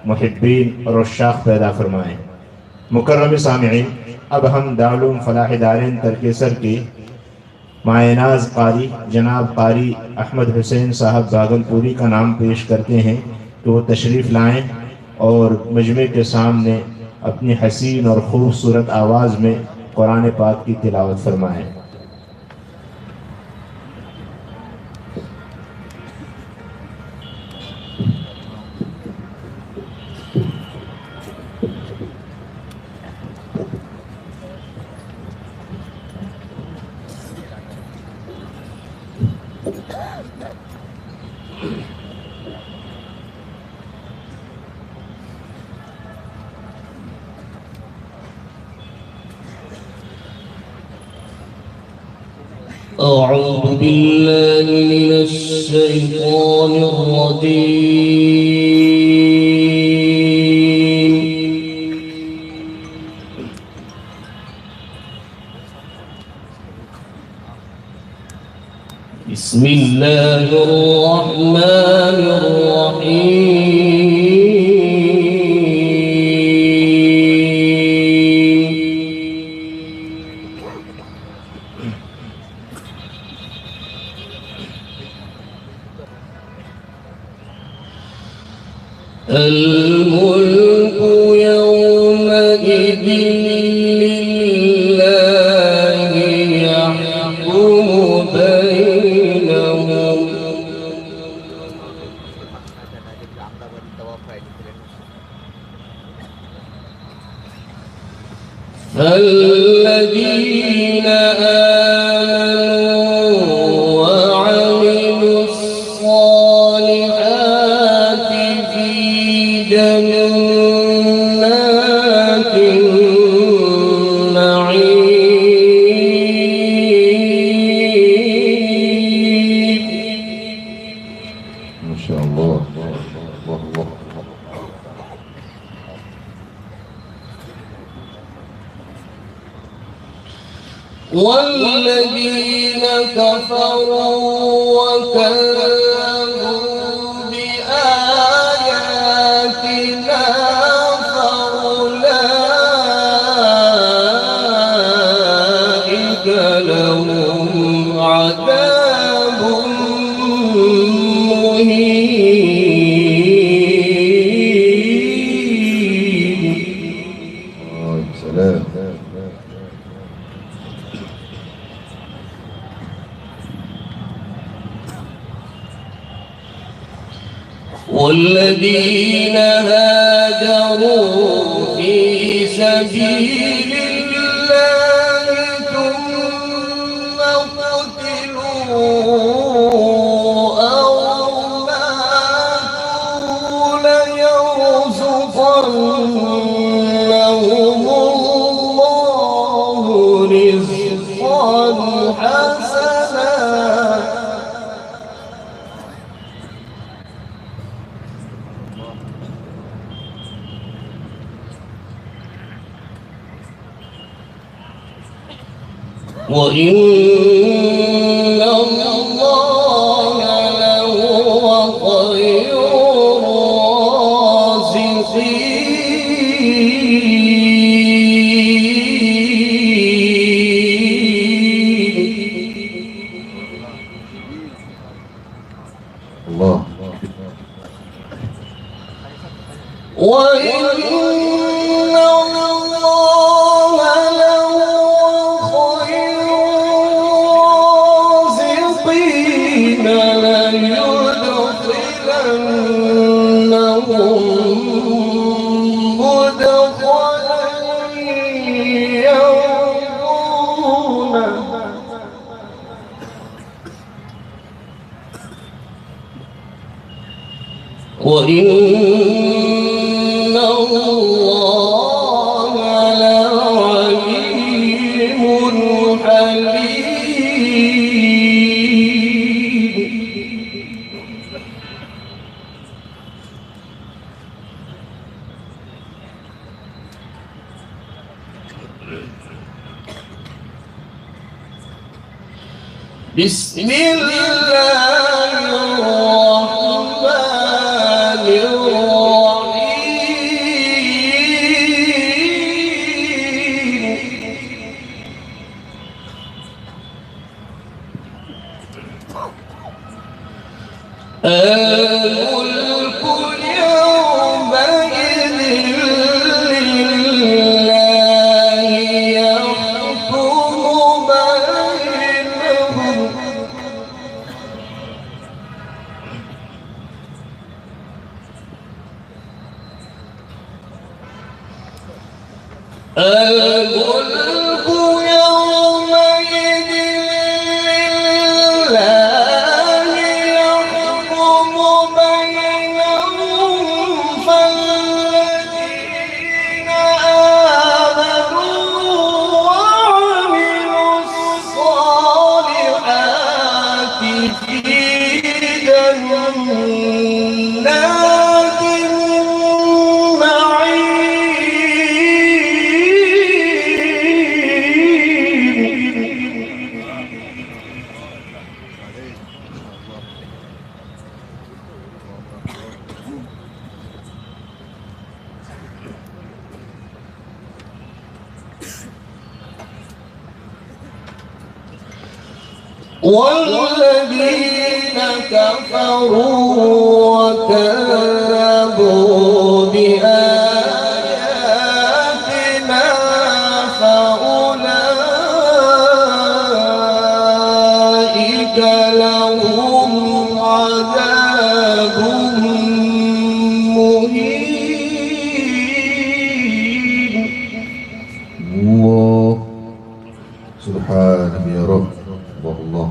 मुहिब्बीन और उश्शाक़ पैदा फरमाएँ। मुकर्रम सामिईन, अब हम दारुल फलाह दारैन तरकेसर के मायनाज कारी जनाब कारी अहमद हुसैन साहब भागलपुरी का नाम पेश करते हैं कि वो तशरीफ़ लाएँ और मजमे के सामने अपनी हसीन और खूबसूरत आवाज़ में कुरान पाक की तिलावत फरमाएँ। أعوذ بالله من الشيطان الرجيم. بسم الله الرحمن الرحيم. الملك يومئذ لله يحكم بينهم. فالذين آمنوا وعملوا الصالحات في جنات النعيم. ما شاء الله. والذين كفروا وكذبوا بآياتنا فأولئك لهم عذاب مهين. سلام. والذين هاجروا في سبيل الله ثم قتلوا أو ماتوا ليرزقنهم الله رزقا حسنا. وإن الله لهو خير الرازقين. الله. وإن الله لهو خير الرازقين ليدخلنهم مدخلا يرضونه. وإن الله لعليم حليم. بسم الله الرحمن الرحيم. الملك يومئذ لله يحكم بينهم فالذين آمنوا وعملوا الصالحات في جنات والذين كفروا وكذبوا بآياتنا فأولئك لهم عذاب مهين. الله سبحانك يا رب. الله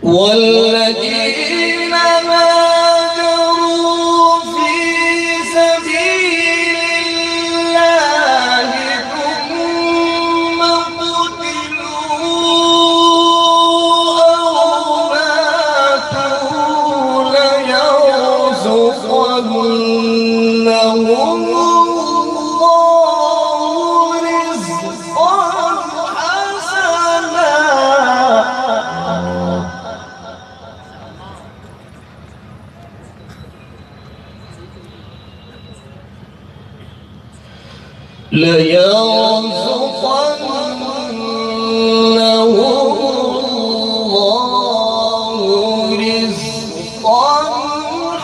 والذين هاجروا في سبيل الله ثم قتلوا أو ماتوا ليرزقنهم الله رزقا حسنا. ليرزقنهم الله رزقا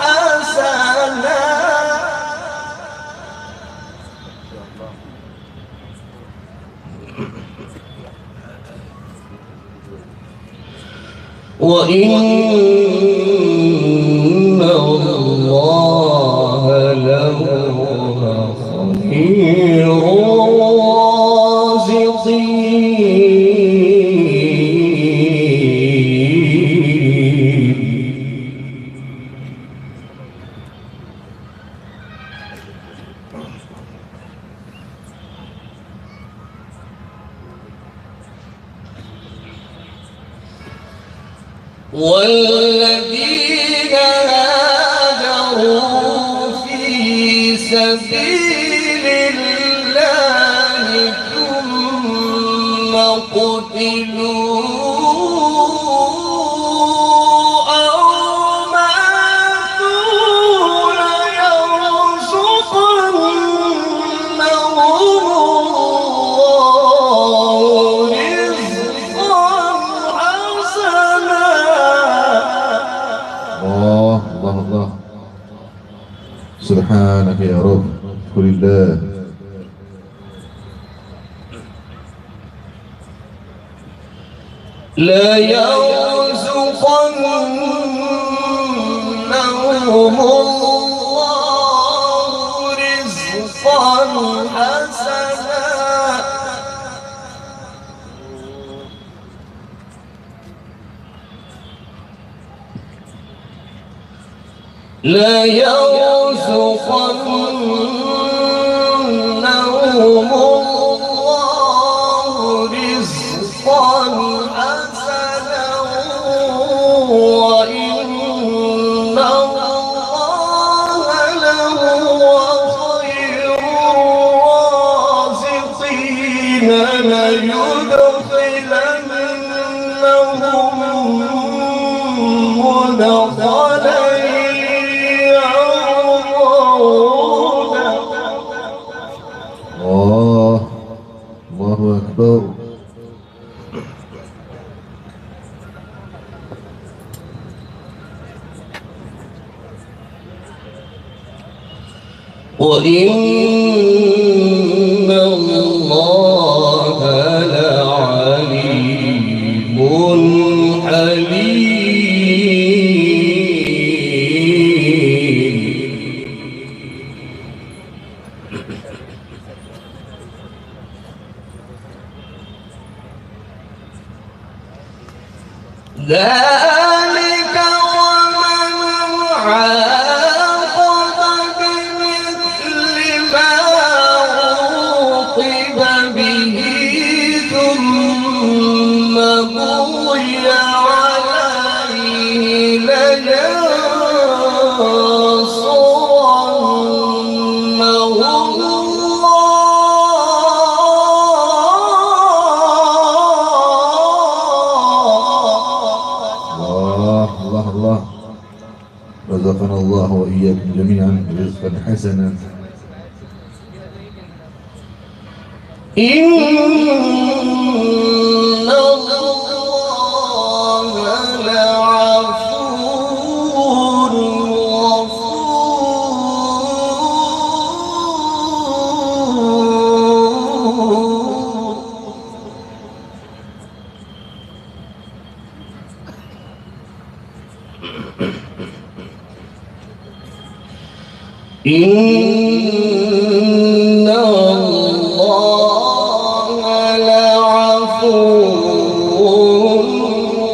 حسنا. وإن الله لهو خير الرازقين. والذين هاجروا في سبيل الله ثم قتلوا أو ماتوا ليرزقنهم الله رزقا حسنا. الله الله الله سبحانك يا رب. قل الله لا يرزقنهم الله رزقا حسنا. لا يرزقنهم الله رزقا حسنا وإن الله لهو خير الرازقين. ليدخلنهم مدخلا الله الله أكبر. وإن الله لعليم حليم. رزقنا الله وإياكم جميعا رزقا حسنا. إن الله لعفو غفور. إن الله لعفو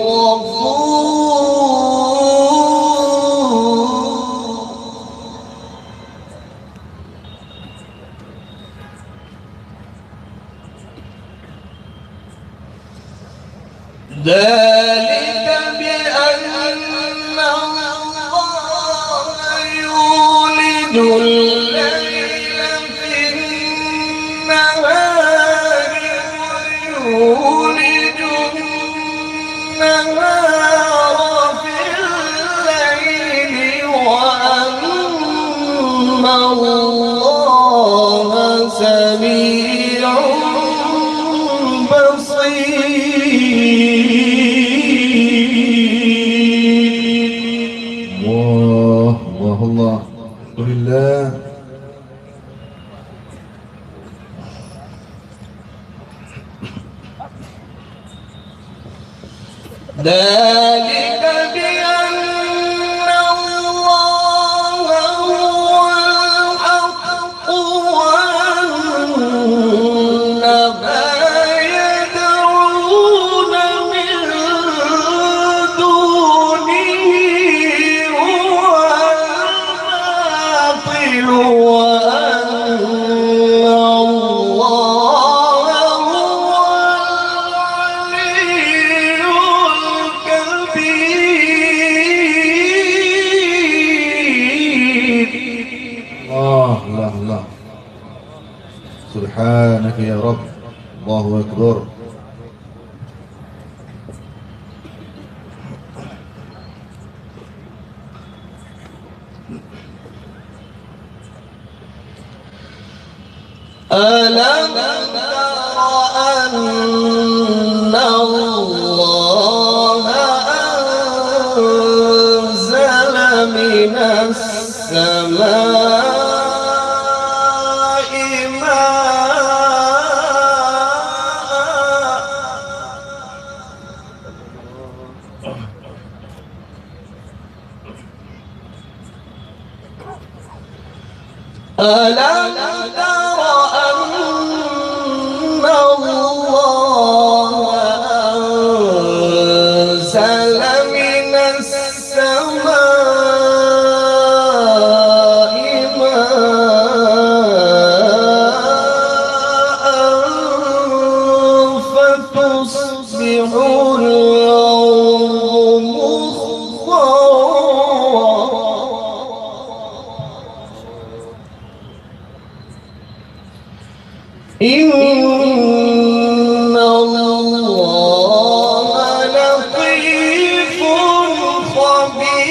غفور. ذلك بأن الله يولد الليل في النهار ويولد النهار في الليل وأن الله سميع بصير. الله الله الله. قل الله. ذلك بأن الله هو الحق وأن ما يدعون من دونه هو الباطل وأن الله هو العلي الكبير. الله الله الله. سبحانك يا رب. الله أكبر. ألم تر أن الله أنزل من السماء ماء. ألم تر أن الله أنزل من السماء ماء فتصبح الأرض مخضرا. إن الله لطيف خبير.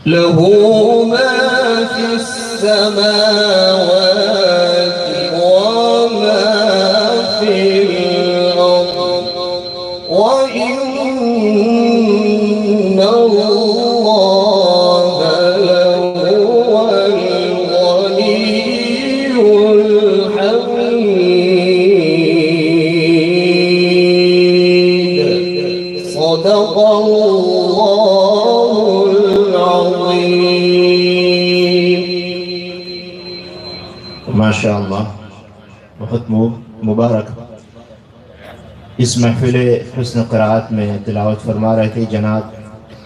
له ما في السماوات وما في الأرض وإن الله لهو الغني الحميد. صدق الله العظيم. माशाअल्लाह, बहुत मुबारक। इस महफिल हुस्न क़िराअत में तिलावत फरमा रहे थे जनाब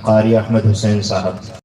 क़ारी अहमद हुसैन साहब।